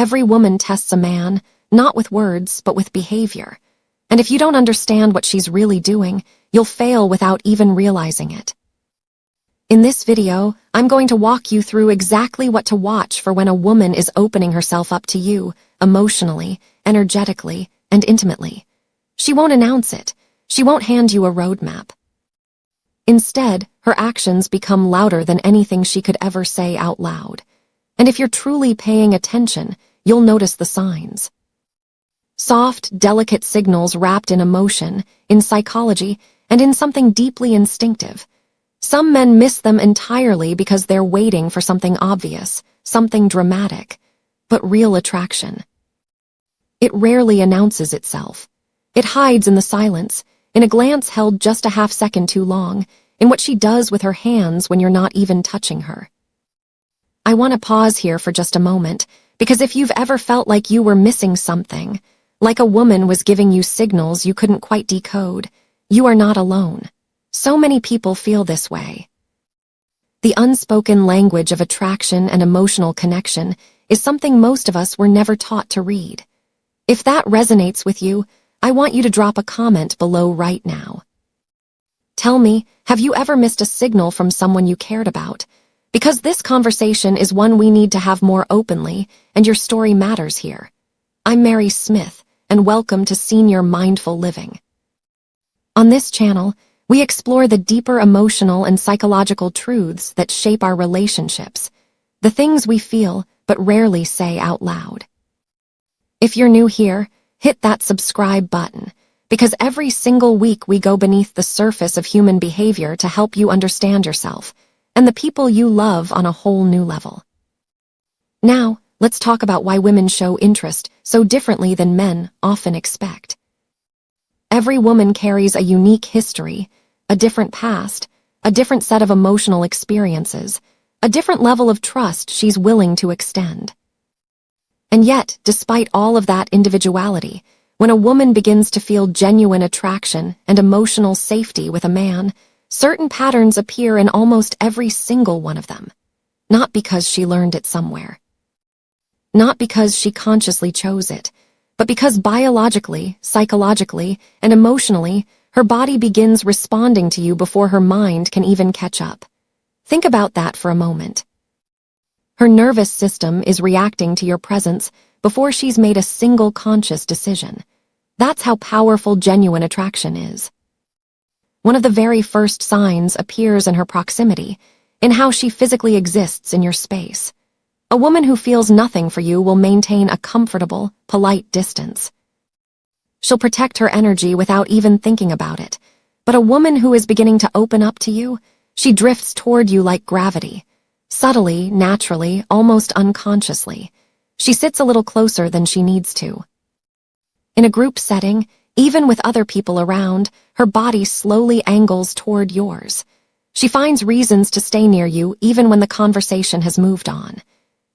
Every woman tests a man, not with words, but with behavior. And if you don't understand what she's really doing, you'll fail without even realizing it. In this video, I'm going to walk you through exactly what to watch for when a woman is opening herself up to you, emotionally, energetically, and intimately. She won't announce it. She won't hand you a roadmap. Instead, her actions become louder than anything she could ever say out loud. And if you're truly paying attention, you'll notice the signs. Soft, delicate signals wrapped in emotion, in psychology, and in something deeply instinctive. Some men miss them entirely because they're waiting for something obvious, something dramatic. But real attraction, it rarely announces itself. It hides in the silence, in a glance held just a half second too long, in what she does with her hands when you're not even touching her. I want to pause here for just a moment, because if you've ever felt like you were missing something, like a woman was giving you signals you couldn't quite decode, you are not alone. So many people feel this way. The unspoken language of attraction and emotional connection is something most of us were never taught to read. If that resonates with you, I want you to drop a comment below right now. Tell me, have you ever missed a signal from someone you cared about? Because this conversation is one we need to have more openly, and your story matters here. I'm Mary Smith, and welcome to Senior Mindful Living. On this channel, we explore the deeper emotional and psychological truths that shape our relationships, the things we feel but rarely say out loud. If you're new here, hit that subscribe button, because every single week we go beneath the surface of human behavior to help you understand yourself and the people you love on a whole new level. Now, let's talk about why women show interest so differently than men often expect. Every woman carries a unique history, a different past, a different set of emotional experiences, a different level of trust she's willing to extend. And yet, despite all of that individuality, when a woman begins to feel genuine attraction and emotional safety with a man, certain patterns appear in almost every single one of them. Not because she learned it somewhere. Not because she consciously chose it, but because biologically, psychologically, and emotionally, her body begins responding to you before her mind can even catch up. Think about that for a moment. Her nervous system is reacting to your presence before she's made a single conscious decision. That's how powerful genuine attraction is. One of the very first signs appears in her proximity, in how she physically exists in your space. A woman who feels nothing for you will maintain a comfortable, polite distance. She'll protect her energy without even thinking about it. But a woman who is beginning to open up to you, she drifts toward you like gravity. Subtly, naturally, almost unconsciously. She sits a little closer than she needs to. In a group setting, even with other people around, her body slowly angles toward yours. She finds reasons to stay near you even when the conversation has moved on.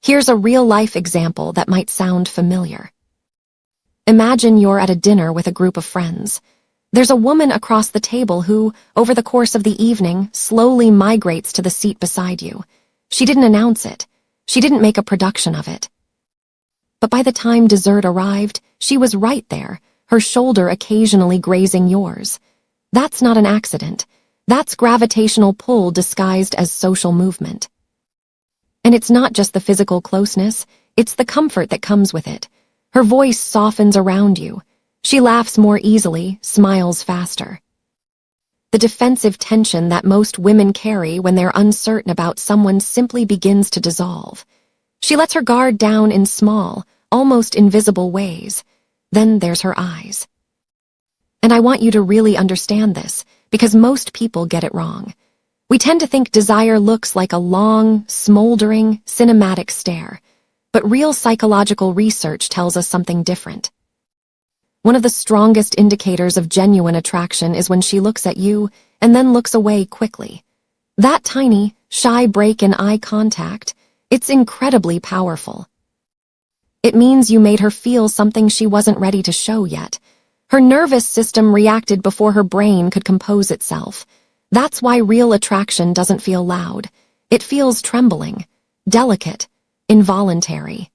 Here's a real-life example that might sound familiar. Imagine you're at a dinner with a group of friends. There's a woman across the table who, over the course of the evening, slowly migrates to the seat beside you. She didn't announce it. She didn't make a production of it. But by the time dessert arrived, she was right there, her shoulder occasionally grazing yours. That's not an accident. That's gravitational pull disguised as social movement. And it's not just the physical closeness, it's the comfort that comes with it. Her voice softens around you. She laughs more easily, smiles faster. The defensive tension that most women carry when they're uncertain about someone simply begins to dissolve. She lets her guard down in small, almost invisible ways. Then there's her eyes. And I want you to really understand this, because most people get it wrong. We tend to think desire looks like a long, smoldering, cinematic stare. But real psychological research tells us something different. One of the strongest indicators of genuine attraction is when she looks at you and then looks away quickly. That tiny, shy break in eye contact, it's incredibly powerful. It means you made her feel something she wasn't ready to show yet. Her nervous system reacted before her brain could compose itself. That's why real attraction doesn't feel loud. It feels trembling, delicate, involuntary.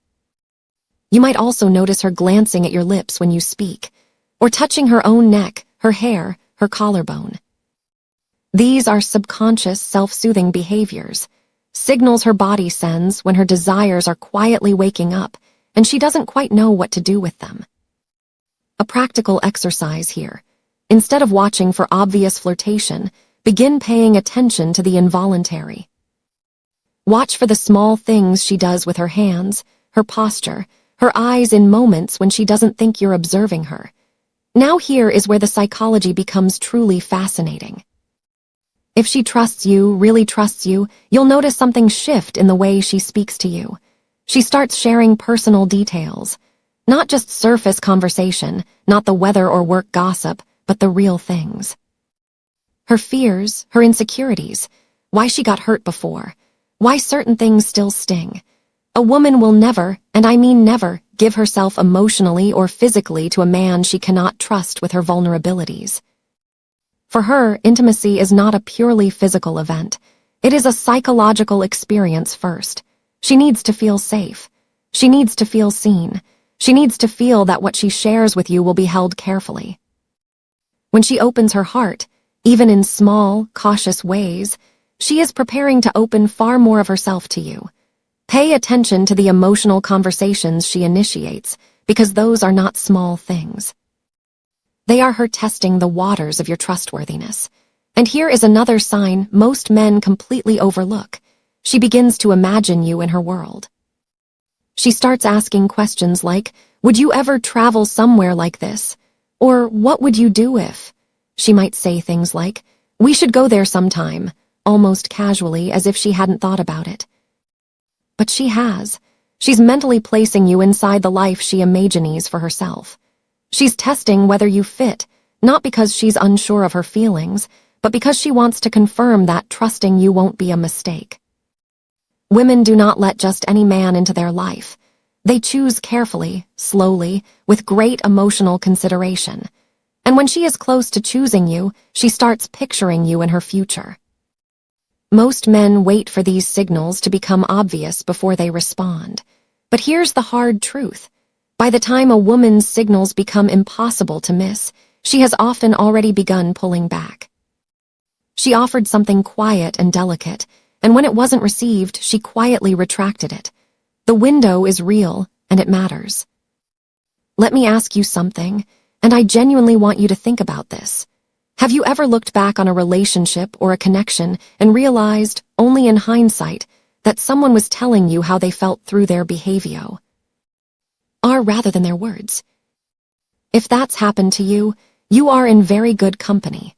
You might also notice her glancing at your lips when you speak, or touching her own neck, her hair, her collarbone. These are subconscious, self-soothing behaviors, signals her body sends when her desires are quietly waking up and she doesn't quite know what to do with them. A practical exercise here. Instead of watching for obvious flirtation, begin paying attention to the involuntary. Watch for the small things she does with her hands, her posture, her eyes in moments when she doesn't think you're observing her. Now here is where the psychology becomes truly fascinating. If she trusts you, really trusts you, you'll notice something shift in the way she speaks to you. She starts sharing personal details. Not just surface conversation, not the weather or work gossip, but the real things. Her fears, her insecurities, why she got hurt before, why certain things still sting. A woman will never, and I mean never, give herself emotionally or physically to a man she cannot trust with her vulnerabilities. For her, intimacy is not a purely physical event. It is a psychological experience first. She needs to feel safe. She needs to feel seen. She needs to feel that what she shares with you will be held carefully. When she opens her heart, even in small, cautious ways, she is preparing to open far more of herself to you. Pay attention to the emotional conversations she initiates, because those are not small things. They are her testing the waters of your trustworthiness. And here is another sign most men completely overlook. She begins to imagine you in her world. She starts asking questions like, would you ever travel somewhere like this? Or what would you do if? She might say things like, we should go there sometime, almost casually as if she hadn't thought about it. But she has. She's mentally placing you inside the life she imagines for herself. She's testing whether you fit, not because she's unsure of her feelings, but because she wants to confirm that trusting you won't be a mistake. Women do not let just any man into their life. They choose carefully, slowly, with great emotional consideration. And when she is close to choosing you, she starts picturing you in her future. Most men wait for these signals to become obvious before they respond. But here's the hard truth. By the time a woman's signals become impossible to miss, she has often already begun pulling back. She offered something quiet and delicate, and when it wasn't received, she quietly retracted it. The window is real, and it matters. Let me ask you something, and I genuinely want you to think about this. Have you ever looked back on a relationship or a connection and realized, only in hindsight, that someone was telling you how they felt through their behavior? Rather than their words. If that's happened to you, you are in very good company.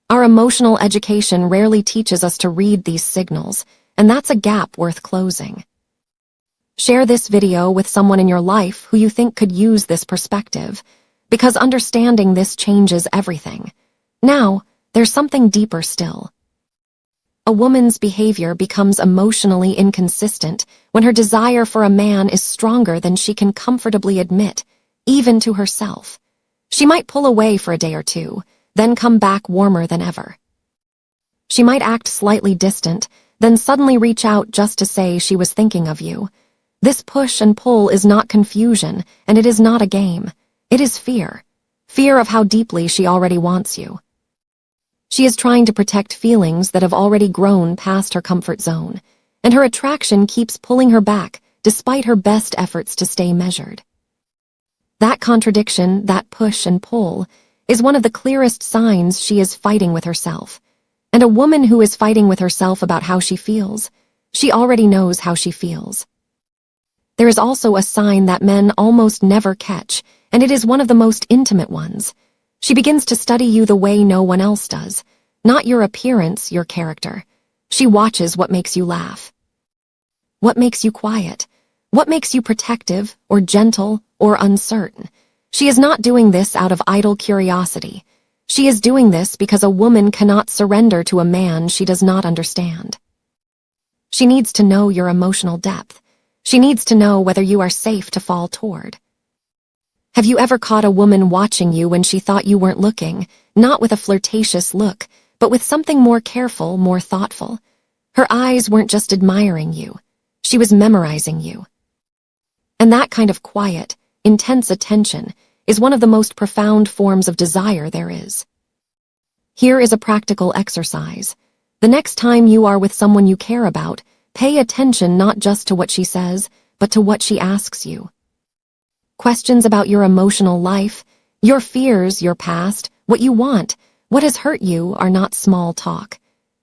Our emotional education rarely teaches us to read these signals, and that's a gap worth closing. Share this video with someone in your life who you think could use this perspective, because understanding this changes everything. Now, there's something deeper still. A woman's behavior becomes emotionally inconsistent when her desire for a man is stronger than she can comfortably admit, even to herself. She might pull away for a day or two, then come back warmer than ever. She might act slightly distant, then suddenly reach out just to say she was thinking of you. This push and pull is not confusion, and it is not a game. It is fear. Fear of how deeply she already wants you. She is trying to protect feelings that have already grown past her comfort zone, and her attraction keeps pulling her back despite her best efforts to stay measured. That contradiction, that push and pull, is one of the clearest signs she is fighting with herself. And a woman who is fighting with herself about how she feels, she already knows how she feels. There is also a sign that men almost never catch, and it is one of the most intimate ones. She begins to study you the way no one else does. Not your appearance, your character. She watches what makes you laugh. What makes you quiet? What makes you protective, or gentle, or uncertain? She is not doing this out of idle curiosity. She is doing this because a woman cannot surrender to a man she does not understand. She needs to know your emotional depth. She needs to know whether you are safe to fall toward. Have you ever caught a woman watching you when she thought you weren't looking, not with a flirtatious look, but with something more careful, more thoughtful? Her eyes weren't just admiring you. She was memorizing you. And that kind of quiet, intense attention is one of the most profound forms of desire there is. Here is a practical exercise. The next time you are with someone you care about, pay attention not just to what she says, but to what she asks you. Questions about your emotional life, your fears, your past, what you want, what has hurt you are not small talk.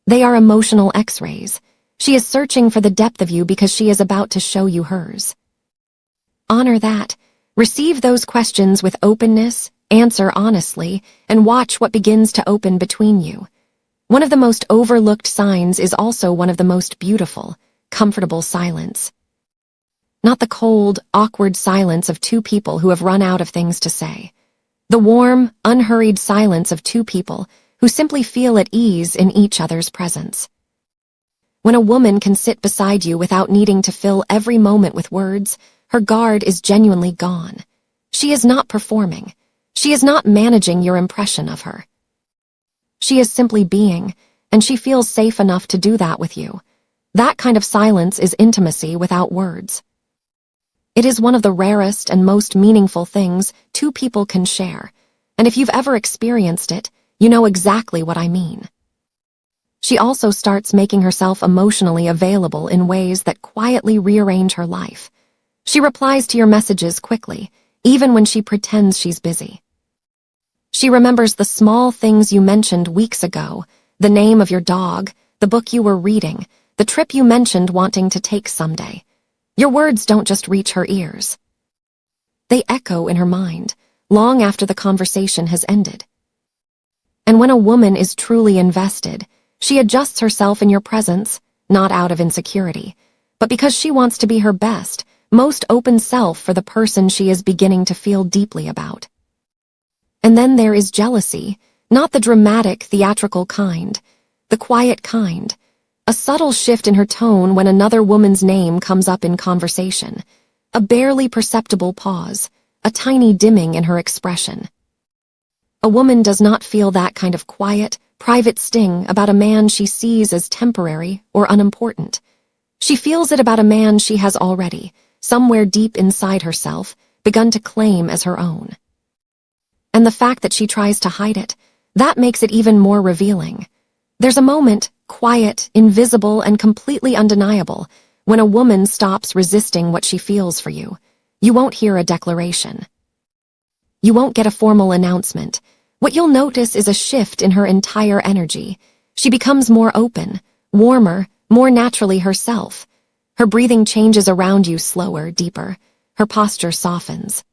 They are emotional X-rays. She is searching for the depth of you because she is about to show you hers. Honor that. Receive those questions with openness, answer honestly, and watch what begins to open between you. One of the most overlooked signs is also one of the most beautiful, comfortable silence. Not the cold, awkward silence of two people who have run out of things to say. The warm, unhurried silence of two people who simply feel at ease in each other's presence. When a woman can sit beside you without needing to fill every moment with words, her guard is genuinely gone. She is not performing. She is not managing your impression of her. She is simply being, and she feels safe enough to do that with you. That kind of silence is intimacy without words. It is one of the rarest and most meaningful things two people can share, and if you've ever experienced it, you know exactly what I mean. She also starts making herself emotionally available in ways that quietly rearrange her life. She replies to your messages quickly, even when she pretends she's busy. She remembers the small things you mentioned weeks ago, the name of your dog, the book you were reading, the trip you mentioned wanting to take someday. Your words don't just reach her ears. They echo in her mind, long after the conversation has ended. And when a woman is truly invested, she adjusts herself in your presence, not out of insecurity, but because she wants to be her best, most open self for the person she is beginning to feel deeply about. And then there is jealousy, not the dramatic, theatrical kind, the quiet kind, a subtle shift in her tone when another woman's name comes up in conversation, a barely perceptible pause, a tiny dimming in her expression. A woman does not feel that kind of quiet, private sting about a man she sees as temporary or unimportant. She feels it about a man she has already, somewhere deep inside herself, begun to claim as her own. And the fact that she tries to hide it, that makes it even more revealing. There's a moment, quiet, invisible, and completely undeniable, when a woman stops resisting what she feels for you. You won't hear a declaration. You won't get a formal announcement. What you'll notice is a shift in her entire energy. She becomes more open, warmer, more naturally herself. Her breathing changes around you slower, deeper. Her posture softens.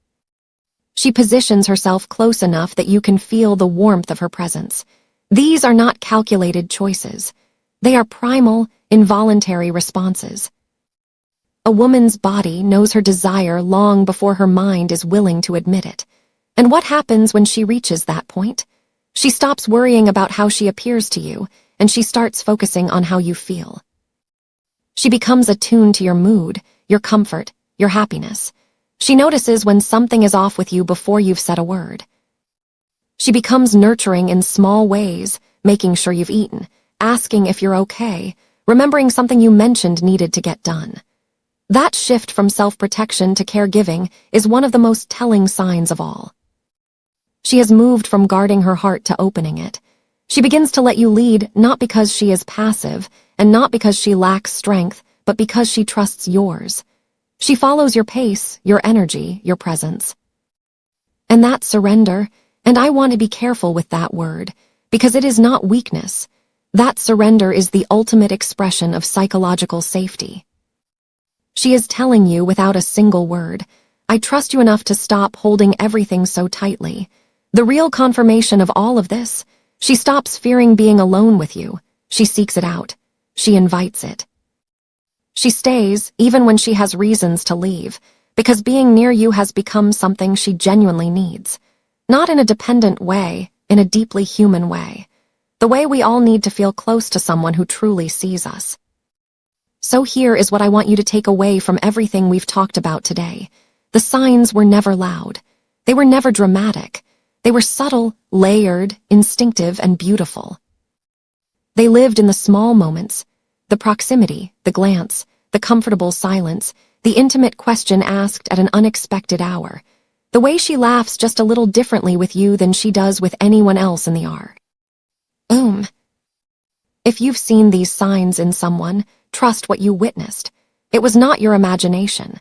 She positions herself close enough that you can feel the warmth of her presence. These are not calculated choices. They are primal, involuntary responses. A woman's body knows her desire long before her mind is willing to admit it. And what happens when she reaches that point? She stops worrying about how she appears to you, and she starts focusing on how you feel. She becomes attuned to your mood, your comfort, your happiness. She notices when something is off with you before you've said a word. She becomes nurturing in small ways, making sure you've eaten, asking if you're okay, remembering something you mentioned needed to get done. That shift from self-protection to caregiving is one of the most telling signs of all. She has moved from guarding her heart to opening it. She begins to let you lead not because she is passive and not because she lacks strength, but because she trusts yours. She follows your pace, your energy, your presence. And that's surrender, and I want to be careful with that word, because it is not weakness. That surrender is the ultimate expression of psychological safety. She is telling you without a single word, I trust you enough to stop holding everything so tightly. The real confirmation of all of this, she stops fearing being alone with you. She seeks it out. She invites it. She stays even when she has reasons to leave, because being near you has become something she genuinely needs. Not in a dependent way, in a deeply human way. The way we all need to feel close to someone who truly sees us. So here is what I want you to take away from everything we've talked about today. The signs were never loud. They were never dramatic. They were subtle, layered, instinctive, and beautiful. They lived in the small moments, the proximity, the glance, the comfortable silence, the intimate question asked at an unexpected hour, the way she laughs just a little differently with you than she does with anyone else in the art. If you've seen these signs in someone, trust what you witnessed. It was not your imagination.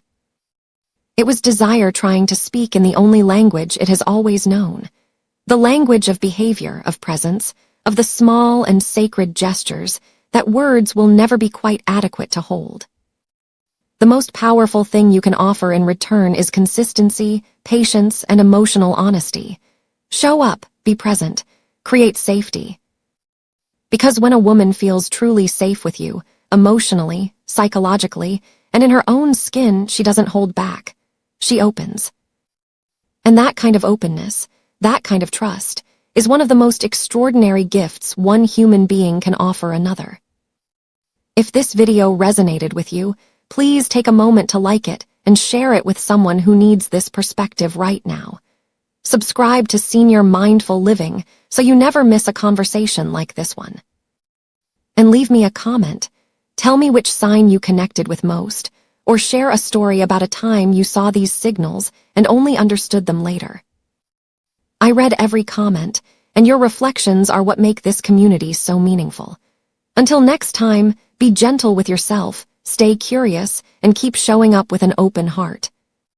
It was desire trying to speak in the only language it has always known. The language of behavior, of presence, of the small and sacred gestures that words will never be quite adequate to hold. The most powerful thing you can offer in return is consistency, patience, and emotional honesty. Show up, be present, create safety. Because when a woman feels truly safe with you, emotionally, psychologically, and in her own skin, she doesn't hold back. She opens. And that kind of openness, that kind of trust, is one of the most extraordinary gifts one human being can offer another. If this video resonated with you, please take a moment to like it and share it with someone who needs this perspective right now. Subscribe to Senior Mindful Living so you never miss a conversation like this one. And leave me a comment. Tell me which sign you connected with most, or share a story about a time you saw these signals and only understood them later. I read every comment, and your reflections are what make this community so meaningful. Until next time, be gentle with yourself, stay curious, and keep showing up with an open heart.